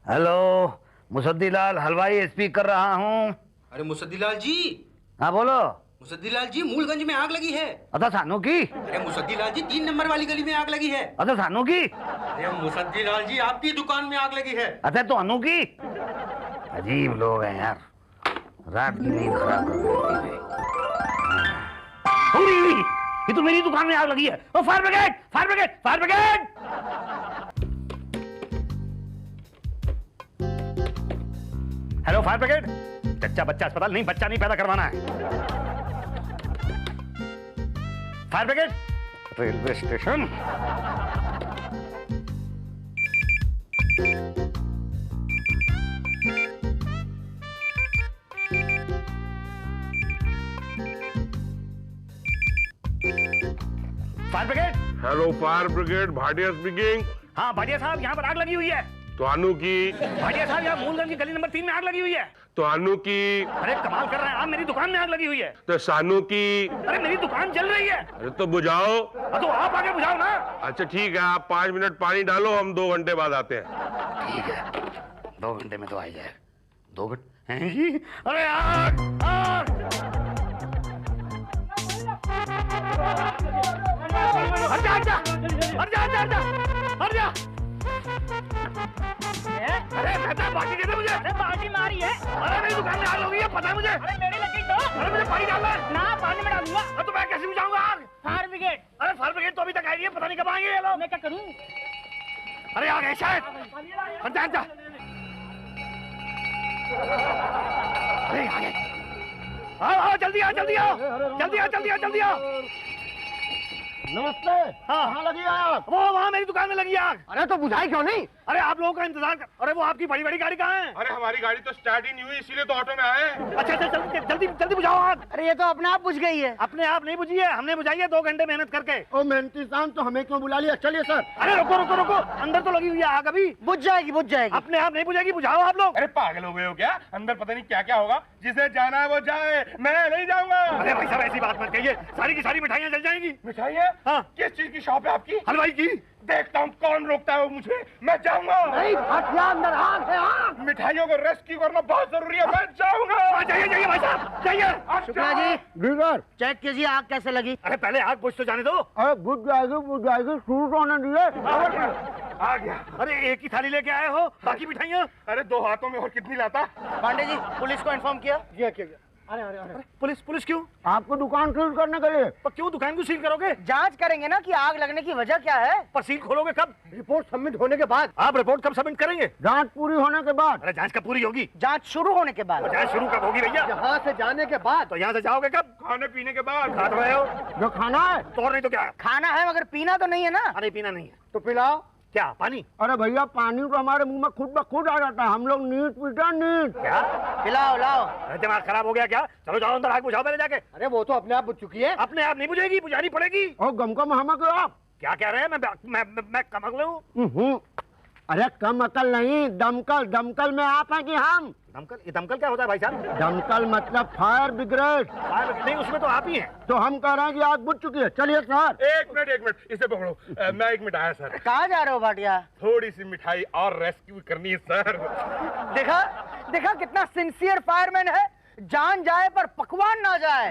Hello, Musaddilal हलवाई speak कर रहा हूँ। अरे मुसद्दीलाल जी। हाँ बोलो। मुसद्दीलाल जी, मूलगंज में आग लगी है। अच्छा सानू की। अरे मुसद्दीलाल जी, 3 नंबर वाली गली में आग लगी है। अच्छा सानू की। अरे मुसद्दीलाल जी, आपकी दुकान में आग लगी है। अच्छा तो अनु की। अजीब लोग हैं यार, रात की नींद खराब कर देते हैं। ये तो मेरी दुकान में आग लगी है। ओ fire brigade, fire brigade, fire brigade. Hello fire brigade. चच्चा बच्चा अस्पताल नहीं, बच्चा नहीं पैदा करवाना है। Fire brigade, railway station. Fire brigade. Hello fire brigade, Bhatia speaking. हाँ भाटिया साहब, यहाँ पर आग लगी हुई है। तो अनु की। भाटिया साहब, यहाँ मूलगंज की गली नंबर 3 में आग लगी हुई है। तो अनु की। अरे कमाल कर रहे हैं आप, मेरी दुकान में आग लगी हुई है। तो सानू की। अरे मेरी दुकान जल रही है। अरे तो बुझाओ। तो आप आगे बुझाओ ना। अच्छा ठीक है, आप 5 मिनट पानी डालो, हम 2 घंटे बाद आते हैं। ठीक है, 2 घंटे में तो आ जाए। 2 घंटे? अरे आग आग। हट जा हट जा हट जा हट जा हट जा। अरे बेटा बाकी दे दे मुझे। अरे पार्टी मारी है। अरे मेरी दुकान में आग लगी है, पता है मुझे। अरे मेरी लगी तो। अरे मुझे पानी डालना है ना, पानी में डालूंगा। तो मैं कैसे बुझाऊंगा आग? Fire brigade. अरे फायर ब्रिगेड तो अभी तक आई नहीं है, पता नहीं कब आएंगे ये लोग। मैं क्या करूं? अरे आ गए शायद। हट जा हट जा। अरे आ गए। आओ जल्दी आओ जल्दी आओ जल्दी आओ जल्दी आओ जल्दी आओ। नमस्ते। हाँ कहाँ लगी आग? वो वहाँ मेरी दुकान में लगी आग। अरे तो बुझाई क्यों नहीं? अरे आप लोगों का इंतजार कर। अरे वो आपकी बड़ी बड़ी गाड़ी कहाँ है? अरे हमारी गाड़ी तो स्टार्ट ही नहीं हुई, इसीलिए तो ऑटो में आए। अच्छा अच्छा जल्दी जल्दी जल्दी बुझाओ आग। अरे ये तो अपने आप बुझ गई है। अपने आप नहीं बुझी है, हमने बुझाई है 2 घंटे मेहनत करके। ओ मेहनती इंसान, तो हमें क्यों बुला लिया? चलिए सर। अरे रुको रुको रुको, अंदर तो लगी हुई है आग अभी। बुझ जाएगी बुझ जाएगी। अपने आप नहीं बुझेगी, बुझाओ आप लोग। अरे पागल हो गए हो क्या? अंदर पता नहीं क्या क्या होगा, जिसे जाना है वो जाए, मैं नहीं जाऊंगा। अरे भाई साहब ऐसी बात मत कहिए, सारी की सारी मिठाइयाँ जल जाएंगी। मिठाई है? हाँ। किस चीज की शॉप है आपकी? हलवाई की। देखता हूँ कौन रोकता है वो मुझे, मैं जाऊंगा। नहीं, हटिया, अंदर आग है आग। मिठाइयों को रेस्क्यू करना बहुत जरूरी है, मैं जाऊंगा। जाइए जाइए भाई साहब जाइए। शुक्ला जी, ड्राइवर चेक कीजिए आग कैसे लगी। अरे पहले आग बुझ तो जाने दो। अरे बुझ जाएगी, शुरू तो होने दिए। आ गया। अरे एक ही थाली लेके आए हो, बाकी मिठाइयाँ? अरे 2 हाथों में और कितनी लाता? पांडे जी, पुलिस को इन्फॉर्म किया? किया। अरे अरे अरे, पुलिस पुलिस क्यों? आपको दुकान सील करने के लिए। पर क्यों दुकान को सील करोगे? जांच करेंगे ना कि आग लगने की वजह क्या है। पर सील खोलोगे कब? रिपोर्ट सबमिट होने के बाद। आप रिपोर्ट कब सबमिट करेंगे? जांच पूरी होने के बाद। अरे जांच कब पूरी होगी? जांच शुरू होने के बाद। जांच शुरू कब होगी भैया? यहाँ से जाने के बाद। तो यहाँ से जाओगे कब? खाने पीने के बाद। खा तो रहे हो। जो खाना है तो और नहीं तो क्या है? खाना है, मगर पीना तो नहीं है ना। अरे पीना नहीं है तो पिलाओ। क्या? पानी? अरे भैया, पानी तो हमारे मुंह में खुद ब खुद आ जाता है, हम लोग नीट पीते नीट। क्या? पिलाओ लाओ। अरे दिमाग खराब हो गया क्या? चलो जाओ अंदर, आग बुझाओ पहले जाके। अरे वो तो अपने आप बुझ चुकी है। अपने आप नहीं बुझेगी, बुझानी पड़ेगी। और गम का महमा क्यों आप? क्या कह रहे हैं? मैं कमक हूँ। अरे कम अकल नहीं, दमकल। दमकल में आप हैं कि हम? दमकल? ये दमकल क्या होता है भाई साहब? दमकल मतलब फायर ब्रिगेड। नहीं, उसमें तो आप ही हैं। तो हम कह रहे हैं कि आग बुझ चुकी है, चलिए सर। एक मिनट, इसे पकड़ो। मैं 1 मिनट आया सर। कहाँ जा रहे हो भाटिया? थोड़ी सी मिठाई और रेस्क्यू करनी है सर। देखा कितना सिंसियर फायरमैन है। जान जाए पर पकवान ना जाए।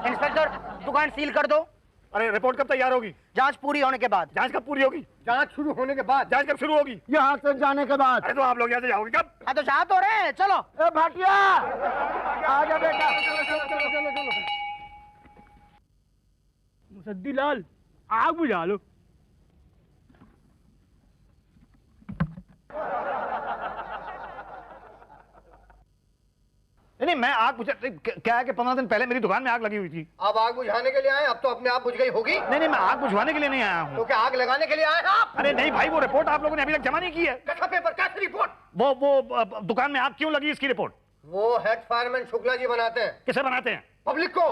इंस्पेक्टर, दुकान सील कर दो। अरे रिपोर्ट कब तैयार होगी? जांच पूरी होने के बाद। जांच कब पूरी होगी? जांच शुरू होने के बाद। जांच कब शुरू होगी? यहाँ से जाने के बाद। अरे तो आप लोग यहाँ से जाओगे कब? हाँ तो जा तो रहे हैं, चलो। ए भाटिया, आजा बेटा। चलो। मुसद्दीलाल, आग बुझा लो। नहीं मैं आग बुझा, क्या है कि 15 दिन पहले मेरी दुकान में आग लगी हुई थी। अब आग बुझाने के लिए आए, अब तो अपने आप बुझ गई होगी। नहीं मैं आग बुझवाने के लिए नहीं आया हूँ। तो क्या आग लगाने के लिए आए आप? अरे नहीं भाई, वो रिपोर्ट आप लोगों ने अभी तक जमा नहीं की है। कैसा पेपर, कैसी रिपोर्ट? वो दुकान में आग क्यों लगी, इसकी रिपोर्ट। वो हेड फायरमैन शुक्ला जी बनाते हैं। किसे बनाते हैं? पब्लिक को।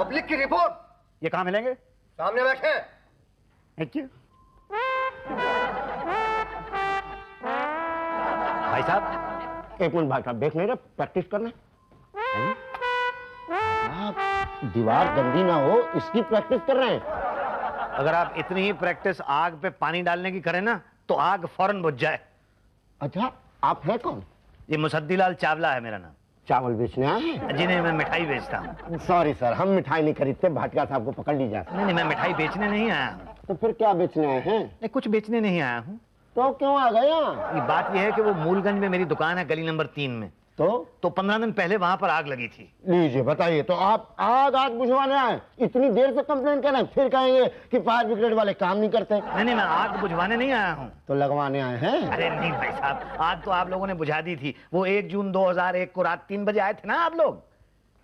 पब्लिक की रिपोर्ट। ये कहाँ मिलेंगे? सामने बैठे। क्यों भाई साहब? एक मिनट भाई साहब, देख नहीं रहे, प्रैक्टिस करना। दीवार गंदी ना हो, इसकी प्रैक्टिस कर रहे हैं। अगर आप इतनी ही प्रैक्टिस आग पे पानी डालने की करें ना, तो आग फौरन बुझ जाए। अच्छा, आप है कौन? ये मुसद्दीलाल चावला है मेरा नाम। चावल बेचने आए हैं? जी नहीं, मैं मिठाई बेचता हूँ। सॉरी सर, हम मिठाई नहीं खरीदते, भाटिया साहब को पकड़ लीजिए। नहीं नहीं, मैं मिठाई बेचने नहीं आया हूँ। तो फिर क्या बेचने आए हैं? नहीं, कुछ बेचने नहीं आया हूँ। तो क्यों आ गए यहाँ? ये बात यह है कि वो मूलगंज में मेरी दुकान है, गली नंबर 3 में। तो 15 दिन पहले वहां पर आग लगी थी। लीजिए बताइए, तो आप आग बुझवाने आए? इतनी देर से कंप्लेन कर रहे हैं, फिर कहेंगे कि फायर ब्रिगेड वाले काम नहीं करते। नहीं नहीं, मैं आग बुझवाने नहीं आया हूँ। तो लगवाने आए हैं? अरे नहीं भाई साहब, आग तो आप लोगों ने बुझा दी थी। वो 1 जून 2001 को रात 3 बजे आए थे ना आप लोग।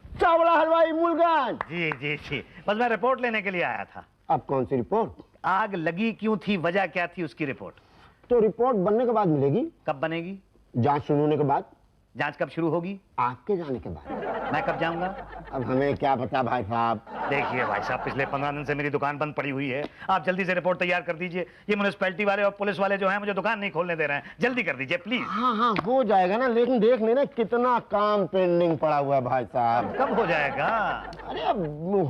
चावला हलवाई मूलगंज। जी जी जी, बस मैं रिपोर्ट लेने के लिए आया था। अब कौन सी रिपोर्ट? आग लगी क्यों थी, वजह क्या थी, उसकी रिपोर्ट। तो रिपोर्ट बनने के बाद मिलेगी। कब बनेगी? जांच शुरू होने के बाद। जांच कब शुरू होगी? आपके जाने के बाद। मैं कब जाऊंगा? अब हमें क्या पता भाई साहब। देखिए भाई साहब, पिछले 15 दिन से मेरी दुकान बंद पड़ी हुई है। आप जल्दी से रिपोर्ट तैयार कर दीजिए। ये म्युनिसिपैलिटी वाले और पुलिस वाले जो हैं मुझे दुकान नहीं खोलने दे रहे हैं। जल्दी कर दीजिए प्लीज। हाँ हाँ, हो जाएगा ना, लेकिन देख लेना कितना काम पेंडिंग पड़ा हुआ है भाई साहब। कब हो जाएगा? अरे अब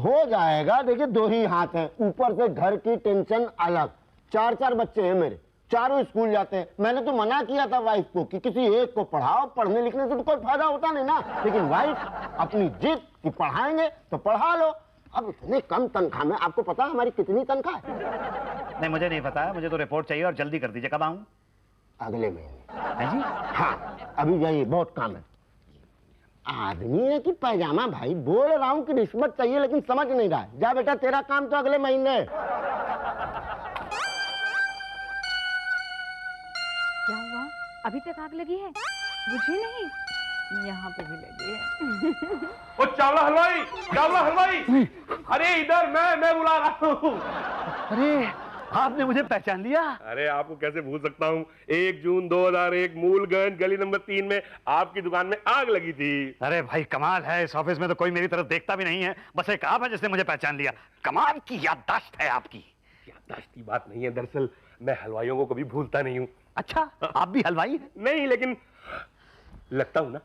हो जाएगा। देखिए 2 ही हाथ हैं, ऊपर से घर की टेंशन अलग। 4 बच्चे हैं मेरे, चारों स्कूल जाते हैं। मैंने तो मना किया था वाइफ को कि किसी एक को पढ़ाओ, पढ़ने लिखने से तो कोई फायदा होता नहीं ना। लेकिन वाइफ अपनी जिद कि पढ़ाएंगे तो पढ़ा लो। अब इतने कम तनख्वाह में, आपको पता है हमारी कितनी तनख्वाह है? नहीं, मुझे नहीं पता है। मुझे तो रिपोर्ट चाहिए और जल्दी कर दीजिए। कब आऊं? अगले महीने। है जी? हाँ, अभी जाइए, बहुत काम है। आदमी है कि पैजामा भाई? बोल रहा हूँ कि रिश्वत चाहिए, लेकिन समझ नहीं रहा है। जा बेटा, तेरा काम तो अगले महीने। क्या हुआ? अभी तक आग लगी है? मुझे नहीं, यहाँ पे भी लगी है। ओ चावला हलवाई, चावला हलवाई, अरे इधर मैं बुला रहा हूँ। अरे आपने मुझे पहचान लिया? अरे आपको कैसे भूल सकता हूँ। 1 जून 2001 मूलगंज गली नंबर 3 में आपकी दुकान में आग लगी थी। अरे भाई कमाल है, इस ऑफिस में तो कोई मेरी तरफ देखता भी नहीं है। बस एक आप है जिसने मुझे पहचान लिया। कमाल की याददाश्त है आपकी। याददाश्त की बात नहीं है, दरअसल मैं हलवाइयों को कभी भूलता नहीं हूँ। अच्छा, आप भी हलवाई हैं? नहीं, लेकिन लगता हूँ ना।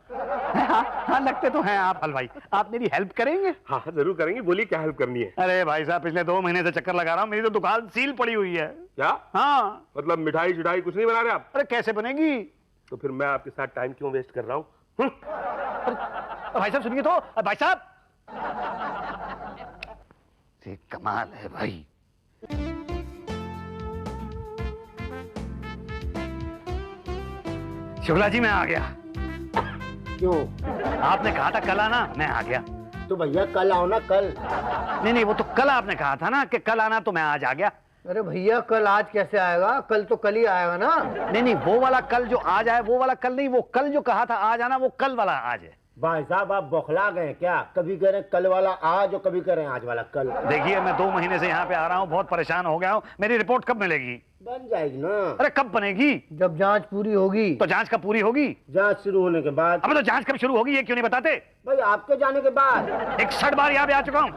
हाँ, लगते तो हैं आप हलवाई। आप मेरी हेल्प करेंगे? हाँ जरूर करेंगे, बोलिए क्या हेल्प करनी है। अरे भाई साहब, पिछले 2 महीने से चक्कर लगा रहा हूँ, मेरी तो दुकान सील पड़ी हुई है। क्या? हाँ। मतलब मिठाई शिठाई कुछ नहीं बना रहे आप? अरे कैसे बनेगी? तो फिर मैं आपके साथ टाइम क्यों वेस्ट कर रहा हूँ? भाई साहब सुनिए तो, भाई साहब। ये कमाल है भाई। शुक्ला जी, मैं आ गया। क्यों? आपने कहा था कल आना, मैं आ गया। तो भैया कल आओ ना, कल। नहीं, वो तो कल आपने कहा था ना कि कल आना, तो मैं आज आ गया। अरे भैया, कल आज कैसे आएगा? कल तो कल ही आएगा ना। नहीं, वो वाला कल जो आज आए, वो वाला कल नहीं। वो कल जो कहा था आज आना, वो कल वाला आज है। भाई साहब, आप बौखला गए क्या? कभी कह रहे हैं कल वाला आज और कभी कह रहे हैं आज वाला कल। देखिए, मैं 2 महीने से यहाँ पे आ रहा हूँ, बहुत परेशान हो गया हूँ। मेरी रिपोर्ट कब मिलेगी? बन जाएगी ना। अरे कब बनेगी? जब जांच पूरी होगी। तो जांच कब पूरी होगी? जांच शुरू होने के बाद। अब तो जांच कब शुरू होगी ये क्यों नहीं बताते? भाई आपके जाने के बाद। 61 बार यहाँ पे आ चुका हूँ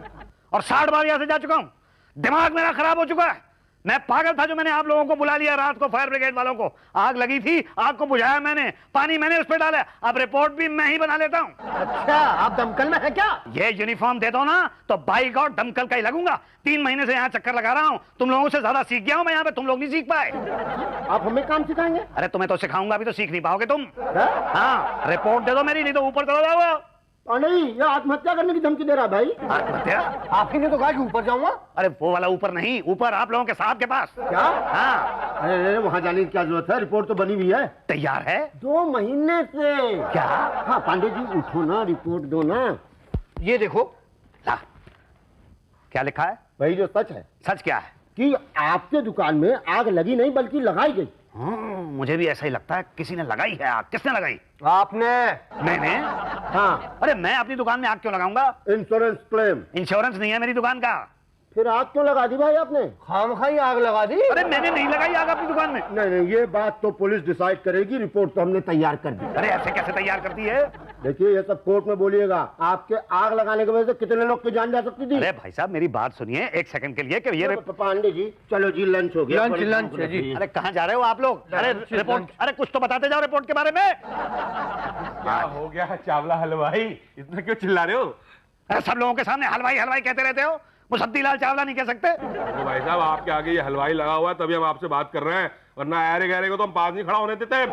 और 60 बार यहाँ से जा चुका हूँ। दिमाग मेरा खराब हो चुका है। मैं पागल था जो मैंने आप लोगों को बुला लिया रात को, फायर ब्रिगेड वालों को। आग लगी थी, आग को बुझाया मैंने, पानी मैंने उस पर डाला। अब रिपोर्ट भी मैं ही बना लेता हूँ। अच्छा, आप दमकल में है क्या? ये यूनिफॉर्म दे दो ना तो बाई गॉड दमकल का ही लगूंगा। 3 महीने से यहाँ चक्कर लगा रहा हूँ। तुम लोगों से ज्यादा सीख गया हूँ मैं यहाँ पे, तुम लोग नहीं सीख पाए। आप हमें काम सिखाएंगे? अरे तुम्हें तो सिखाऊंगा, अभी तो सीख नहीं पाओगे तुम। हाँ, रिपोर्ट दे दो मेरी, नहीं तो ऊपर चला जाओगे। नहीं, ये आत्महत्या करने की धमकी दे रहा है भाई। आत्महत्या? आप ही ने तो कहा कि ऊपर जाऊंगा। अरे वो वाला ऊपर नहीं, ऊपर आप लोगों के साहब के पास। क्या? हाँ। अरे वहाँ जाने की क्या जरूरत है? रिपोर्ट तो बनी हुई है। तैयार है? 2 महीने से। क्या? हाँ पांडे जी, उठो ना, रिपोर्ट दो ना। ये देखो। ला। क्या लिखा है? भाई जो सच है। सच क्या है? कि आपके दुकान में आग लगी नहीं बल्कि लगाई गई। मुझे भी ऐसा ही लगता है, किसी ने लगाई है आग। किसने लगाई? आपने। मैंने? हाँ। अरे मैं अपनी दुकान में आग क्यों लगाऊंगा? Insurance claim. इंश्योरेंस नहीं है मेरी दुकान का। फिर आग क्यों लगा दी भाई आपने? खामखाई आग लगा दी। अरे मैंने नहीं लगाई आग अपनी दुकान में। नहीं, ये बात तो पुलिस डिसाइड करेगी। रिपोर्ट तो हमने तैयार कर दी। अरे ऐसे कैसे तैयार करती है? देखिए, ये सब कोर्ट में बोलिएगा। आपके आग लगाने की वजह से कितने लोग की जान जा सकती थी। अरे भाई साहब, मेरी बात सुनिए 1 सेकंड के लिए कि ये पांडे जी, चलो जी, लंच हो गया। लंच है जी। अरे कहाँ जा रहे हो आप लोग? अरे रिपोर्ट, अरे कुछ तो बताते जाओ रिपोर्ट के बारे में। क्या हो गया चावला हलवाई, इतना क्यों चिल्ला रहे हो? अरे सब लोगों के सामने हलवाई हलवाई कहते रहते हो, मुसद्दीलाल चावला नहीं कह सकते? तो भाई साहब, आपके आगे ये हलवाई लगा हुआ है, तभी हम आपसे बात कर रहे हैं। वरना ऐरे गहरे को तो हम पास नहीं खड़ा होने देते।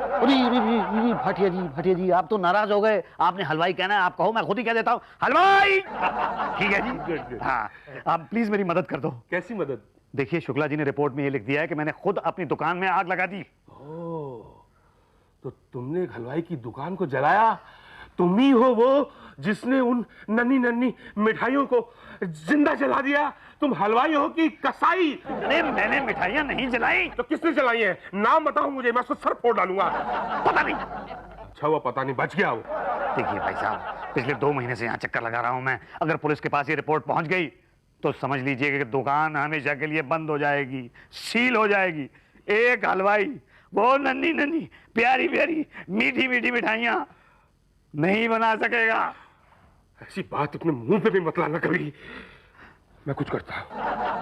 भाटिया जी आप तो नाराज हो गए। आपने हलवाई कहना है, आप कहो, मैं खुद ही कह देता हूँ हलवाई। ठीक है जी। हाँ, आप प्लीज मेरी मदद कर दो। कैसी मदद? देखिए, शुक्ला जी ने रिपोर्ट में ये लिख दिया है कि मैंने खुद अपनी दुकान में आग लगा दी। तो तुमने एक हलवाई की दुकान को जलाया? तुम ही हो वो जिसने उन नन्ही नन्ही मिठाइयों को जिंदा जला दिया? तुम हलवाई हो कि कसाई? अरे मैंने मिठाइयां नहीं जलाई। तो किसने जलाई है? नाम बताओ मुझे, मैं उसको सर फोड़ डालूंगा। पता नहीं। अच्छा हुआ पता नहीं, बच गया वो। देखिए भाई साहब, पिछले 2 महीने से यहाँ चक्कर लगा रहा हूँ मैं। अगर पुलिस के पास ये रिपोर्ट पहुंच गई तो समझ लीजिए कि दुकान हमेशा के लिए बंद हो जाएगी, सील हो जाएगी। एक हलवाई, वो नन्ही नन्ही प्यारी प्यारी मीठी मीठी मिठाइयां नहीं बना सकेगा। ऐसी बात अपने मुंह पे भी मत लाना कभी। मैं कुछ करता हूँ।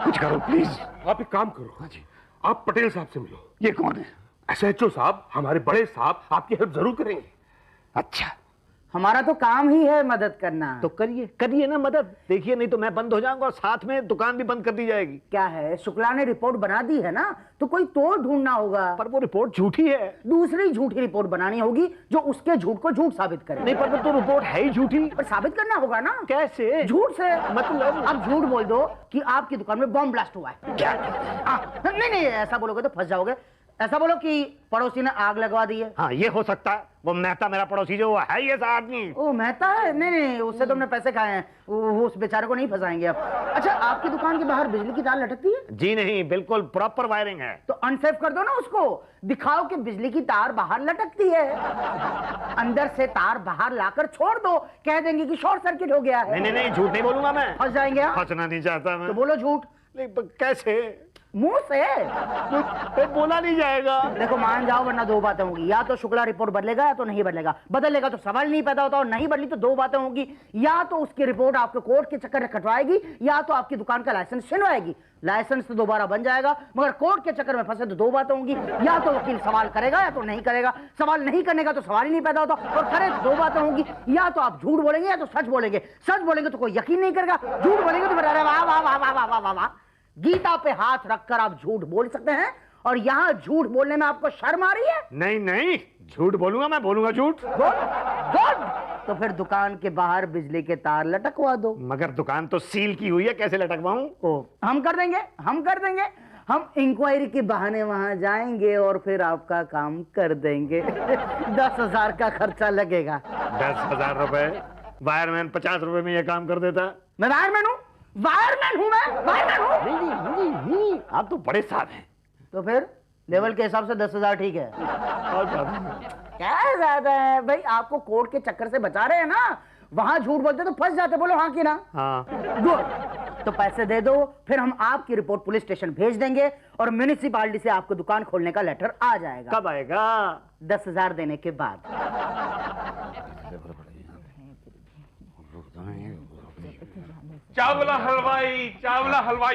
कुछ करो प्लीज। आप एक काम करो। हाँ जी। आप पटेल साहब से मिलो। ये कौन है? SHO साहब, हमारे बड़े साहब आपकी हेल्प जरूर करेंगे। अच्छा, हमारा तो काम ही है मदद करना। तो करिए ना मदद। देखिए, नहीं तो मैं बंद हो जाऊंगा और साथ में दुकान भी बंद कर दी जाएगी। क्या है, शुक्ला ने रिपोर्ट बना दी है ना, तो कोई तोड़ ढूंढना होगा। पर वो रिपोर्ट झूठी है। दूसरी झूठी रिपोर्ट बनानी होगी जो उसके झूठ को झूठ साबित करे। नहीं, पर वो तो रिपोर्ट है ही झूठी। पर साबित करना होगा ना। कैसे? झूठ से। मतलब? आप झूठ बोल दो कि आपकी दुकान में बॉम्ब ब्लास्ट हुआ है। क्या? नहीं, ऐसा बोलोगे तो फंस जाओगे। ऐसा बोलो कि पड़ोसी ने आग लगवा दी है। हाँ, ये हो सकता है। वो मेहता मेरा पड़ोसी जो है ये ऐसा आदमी। ओ मेहता है? नहीं, उससे तुमने पैसे खाए हैं। वो उस बेचारे को नहीं फंसाएंगे आप। अच्छा, आपकी दुकान के बाहर बिजली की तार लटकती है? जी नहीं, बिल्कुल प्रॉपर वायरिंग है। तो अनसेफ कर दो ना उसको। दिखाओ कि बिजली की तार बाहर लटकती है। अंदर से तार बाहर लाकर छोड़ दो, कह देंगे कि शॉर्ट सर्किट हो गया है। नहीं, झूठ नहीं बोलूंगा मैं। फंस जाएंगे आप। फंसना नहीं चाहता मैं। तो बोलो झूठ। कैसे? मुंह से। तो बोला नहीं जाएगा। देखो, मान जाओ वरना 2 बातें होंगी। या तो शुक्ला रिपोर्ट बदलेगा या तो नहीं बदलेगा। बदलेगा तो सवाल नहीं पैदा होता, और नहीं बदली तो 2 बातें होंगी। या तो उसकी रिपोर्ट आपको कोर्ट के चक्कर में कटवाएगी, या तो आपकी दुकान का लाइसेंस छिनवाएगी। लाइसेंस तो दोबारा बन जाएगा, मगर कोर्ट के चक्कर में फंसे तो 2 बातें होंगी। या तो वकील सवाल करेगा या तो नहीं करेगा। सवाल नहीं करने का तो सवाल ही नहीं पैदा होता, और करे तो 2 बातें होंगी। या तो आप झूठ बोलेंगे या तो सच बोलेंगे। सच बोलेंगे तो कोई यकीन नहीं करेगा, झूठ बोलेंगे तो वाह वाह वाह वाह वाह वाह वाह वाह। गीता पे हाथ रखकर आप झूठ बोल सकते हैं, और यहाँ झूठ बोलने में आपको शर्म आ रही है? नहीं, झूठ बोलूंगा मैं, बोलूंगा झूठ। गुड। तो फिर दुकान के बाहर बिजली के तार लटकवा दो। मगर दुकान तो सील की हुई है, कैसे लटकवाऊं? हम कर देंगे। हम इंक्वायरी के बहाने वहां जाएंगे और फिर आपका काम कर देंगे। 10,000 का खर्चा लगेगा। 10,000 रुपए? वायरमैन 50 रुपए में यह काम कर देता। मैं वायरमैन हूँ नहीं, आप तो बड़े साहब हैं। तो फिर लेवल के हिसाब से 10,000 ठीक है। क्या ज्यादा है भाई? आपको कोर्ट के चक्कर से बचा रहे हैं ना। वहां झूठ बोलते तो फंस जाते। बोलो हाँ कि ना? हाँ। गुड। तो पैसे दे दो, फिर हम आपकी रिपोर्ट पुलिस स्टेशन भेज देंगे, और म्युनिसिपालिटी से आपको दुकान खोलने का लेटर आ जाएगा। कब आएगा? 10,000 देने के बाद। चावला हलवाई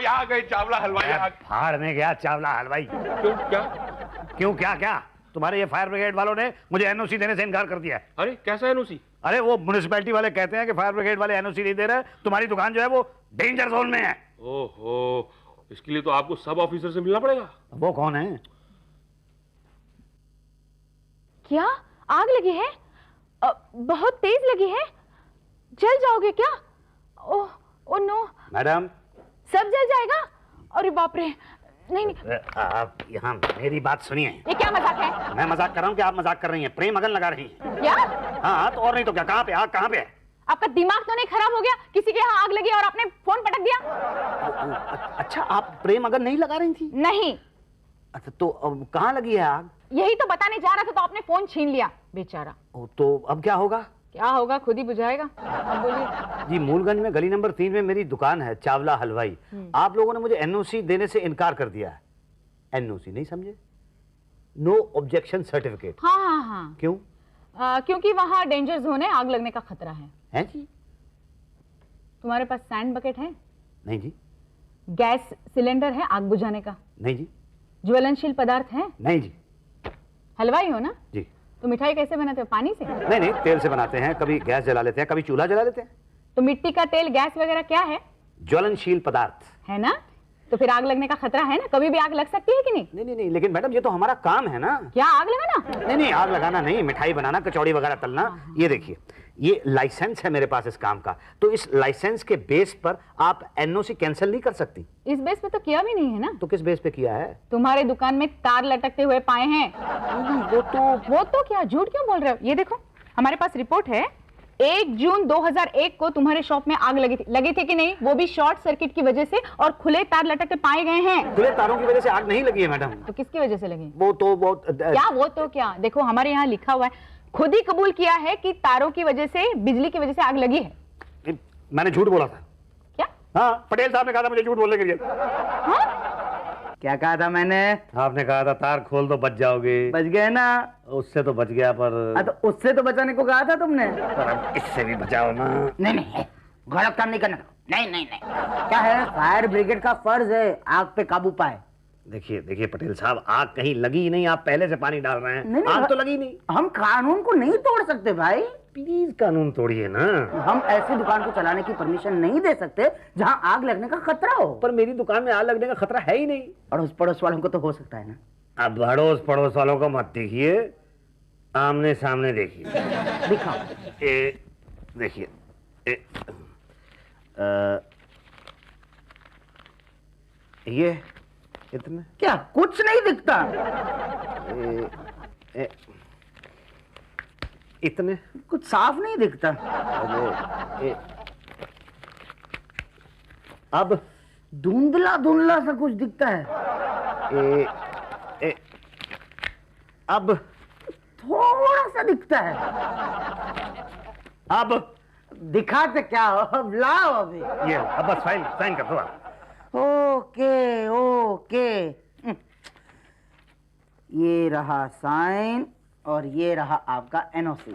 आ गए। चावला हलवाई आ गए। फाड़ में गया चावला हलवाई। क्यों क्या? तुम्हारे ये फायर ब्रिगेड वालों ने मुझे NOC देने से इनकार कर दिया है। अरे कैसा NOC? अरे वो म्युनिसिपैलिटी वाले कहते हैं कि फायर ब्रिगेड वाले NOC नहीं दे रहे, तुम्हारी दुकान जो है वो डेंजर जोन में है। ओहो, इसके लिए तो आपको सब ऑफिसर से मिलना पड़ेगा। वो कौन है? क्या आग लगी है? बहुत तेज लगी है। जल जाओगे क्या? ओह नो मैडम, सब जल जाएगा। अरे बाप रे। नहीं, आप यहाँ मेरी बात सुनिए। ये क्या मजाक है? मैं मजाक कर रहा हूँ कि आप मजाक कर रही हैं? प्रेम अगन लगा रही हैं। क्या? हाँ, तो और नहीं तो क्या? कहाँ पे आग? कहाँ पे है? आपका दिमाग तो नहीं खराब हो गया? किसी के यहाँ आग लगी और आपने फोन पटक दिया? अच्छा, आप प्रेम अगन नहीं लगा रही थी? नहीं। अच्छा, तो अब कहाँ लगी है आग? यही तो बताने जा रहा था, तो आपने फोन छीन लिया बेचारा। तो अब क्या होगा? क्या होगा खुद ही बुझाएगा। अब बोलिए। जी, मूलगंज में गली नंबर 3 में मेरी दुकान है, चावला हलवाई। आप लोगों ने मुझे NOC देने से इनकार कर दिया है। NOC नहीं समझे? No objection certificate. हाँ। क्यों? क्योंकि वहाँ डेंजर जोन है, आग लगने का खतरा है जी? तुम्हारे पास सैंड बकेट है? नहीं जी। गैस सिलेंडर है आग बुझाने का? नहीं जी। ज्वलनशील पदार्थ है? नहीं जी। हलवाई हो ना? जी। तो मिठाई कैसे बनाते हो? पानी से? नहीं, तेल से बनाते हैं। कभी गैस जला लेते हैं, कभी चूल्हा जला लेते हैं। तो मिट्टी का तेल, गैस वगैरह क्या है? ज्वलनशील पदार्थ है ना? तो फिर आग लगने का खतरा है ना, कभी भी आग लग सकती है कि नहीं? नहीं नहीं नहीं, लेकिन मैडम ये तो हमारा काम है ना। क्या आग लगाना? नहीं नहीं, आग लगाना नहीं, मिठाई बनाना, कचौड़ी वगैरह तलना। ये देखिए, ये लाइसेंस है मेरे पास इस काम का, तो इस लाइसेंस के बेस पर आप एनओसी कैंसिल नहीं कर सकती। इस बेस पे तो किया भी नहीं है ना। तो किस बेस पे किया है? तुम्हारे दुकान में तार लटकते हुए पाए हैं। वो तो क्या, झूठ क्यों बोल रहे हो? ये देखो, हमारे पास रिपोर्ट है, 1 जून 2001 को तुम्हारे शॉप में आग लगी थी कि नहीं? वो भी शॉर्ट सर्किट की वजह से, और खुले तार लटकते पाए गए हैं। खुले तारों की वजह से आग नहीं लगी है मैडम। तो किसकी वजह से लगी? वो क्या वो तो क्या, देखो हमारे यहाँ लिखा हुआ है, खुद ही कबूल किया है कि तारों की वजह से, बिजली की वजह से आग लगी है। मैंने झूठ बोला था। क्या? हाँ, पटेल साहब ने कहा था मुझे झूठ बोलने के लिए। क्या कहा था मैंने? आपने कहा था तार खोल दो बच जाओगे। बच गए ना? उससे तो बच गया, पर तो उससे तो बचाने को कहा था तुमने। पर अब इससे भी बचाओ ना। नहीं नहीं, गलत काम नहीं करना। नहीं नहीं नहीं, क्या है, फायर ब्रिगेड का फर्ज है आग पे काबू पाए। देखिए देखिए पटेल साहब, आग कहीं लगी ही नहीं, आप पहले से पानी डाल रहे हैं। आग तो लगी नहीं। हम कानून को नहीं तोड़ सकते भाई। प्लीज कानून तोड़िए ना। हम ऐसी दुकान को चलाने की परमिशन नहीं दे सकते जहां आग लगने का खतरा हो। पर मेरी दुकान में आग लगने का खतरा है ही नहीं। अड़ोस पड़ोस वालों को तो हो सकता है ना। अब अड़ोस पड़ोस वालों को मत देखिए, आमने सामने देखिए। दिखाओ। देखिए, ये इतने क्या कुछ नहीं दिखता? इतने कुछ साफ नहीं दिखता। अब धुंधला धुंधला सा कुछ दिखता है। अब थोड़ा सा दिखता है। अब दिखाते क्या हो, अब लाओ अभी। ये अब बस फाइल साइन कर दो आप। ओके ओके, ये रहा साइन और ये रहा आपका एनओसी।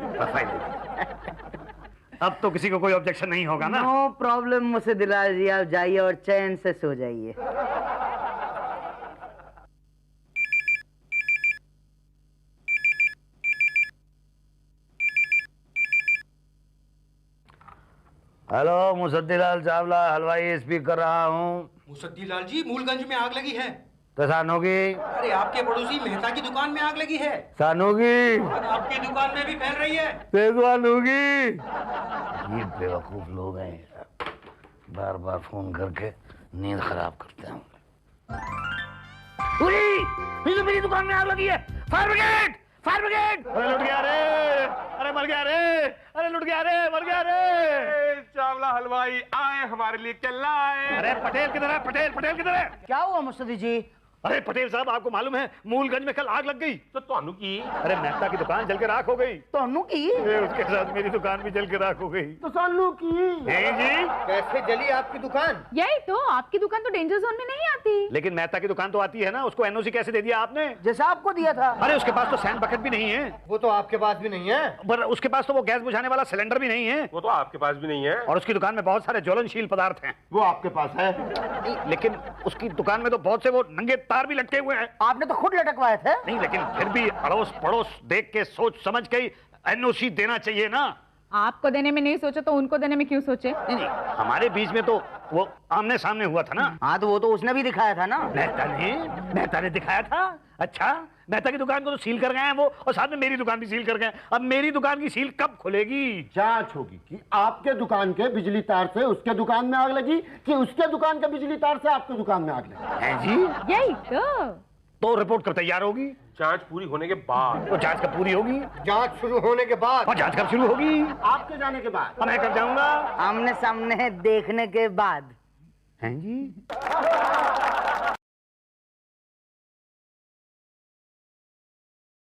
अब तो किसी को कोई ऑब्जेक्शन नहीं होगा ना? नो प्रॉब्लम मुझसे दिलाल जी, आप जाइए और चैन से सो जाइए। हेलो, मुसद्दीलाल चावला हलवाई स्पीक कर रहा हूँ। मुसद्दीलाल जी, मूलगंज में आग लगी है। तो सानोगी? अरे आपके पड़ोसी मेहता की दुकान में आग लगी है। सानूगी? आग आपकी दुकान में भी फैल रही है। सानूगी? ये बेवकूफ लोग हैं, बार बार फोन करके नींद खराब करते हैं। ये तो मेरी दुकान में आग लगी है। Fire brigade! Fire brigade! अरे लुट गया रे! अरे मर गया रे! अरे लुट गया रे! मर गया रे! चावला हलवाई आए हमारे लिए, क्या लाए? अरे पटेल किधर है? पटेल किधर है? क्या हुआ मुस्तदी जी? अरे पटेल साहब, आपको मालूम है मूलगंज में कल आग लग गई। तो ਤੁਹਾਨੂੰ की? अरे मेहता की दुकान जल के राख हो गई। तोनू की? उसके साथ मेरी दुकान भी जल के राख हो गई। तो सानू की? नहीं जी, कैसे जली आपकी दुकान? यही तो, आपकी दुकान तो डेंजर जोन में नहीं आती। लेकिन मेहता की दुकान तो आती है ना, उसको एनओसी कैसे दे दिया आपने? जैसा आपको दिया था। अरे उसके पास तो सैंड बकेट भी नहीं है। वो तो आपके पास भी नहीं है। पर उसके पास तो वो गैस बुझाने वाला सिलेंडर भी नहीं है। वो तो आपके पास भी नहीं है। और उसकी दुकान में बहुत सारे ज्वलनशील पदार्थ हैं। वो आपके पास है। लेकिन उसकी दुकान में तो बहुत से वो नंगे तार भी लटके हुए हैं। आपने तो खुद लटकवाए थे। नहीं, लेकिन फिर भी अड़ोस पड़ोस देख के सोच समझ के एनओसी देना चाहिए ना। आपको देने में नहीं सोचा तो उनको देने में क्यों सोचे? नहीं, हमारे बीच में तो वो आमने सामने हुआ था ना। हाँ तो वो तो उसने भी दिखाया था ना। मेहता ने दिखाया था। अच्छा, मेहता की दुकान को तो सील कर गए हैं वो, और साथ में मेरी दुकान भी सील कर गए। अब मेरी दुकान की सील कब खुलेगी? जांच होगी कि आपके दुकान के बिजली तार से उसके दुकान में आग लगी कि उसके दुकान के बिजली तार से आपके दुकान में आग लगी। हैं जी? यही तो रिपोर्ट कब तैयार होगी? जांच पूरी होने के बाद। तो जांच कब पूरी होगी? जांच शुरू होने के बाद। और जांच कब शुरू होगी? आपके जाने के बाद। मैं कब जाऊंगा? आमने सामने देखने के बाद। हैं जी?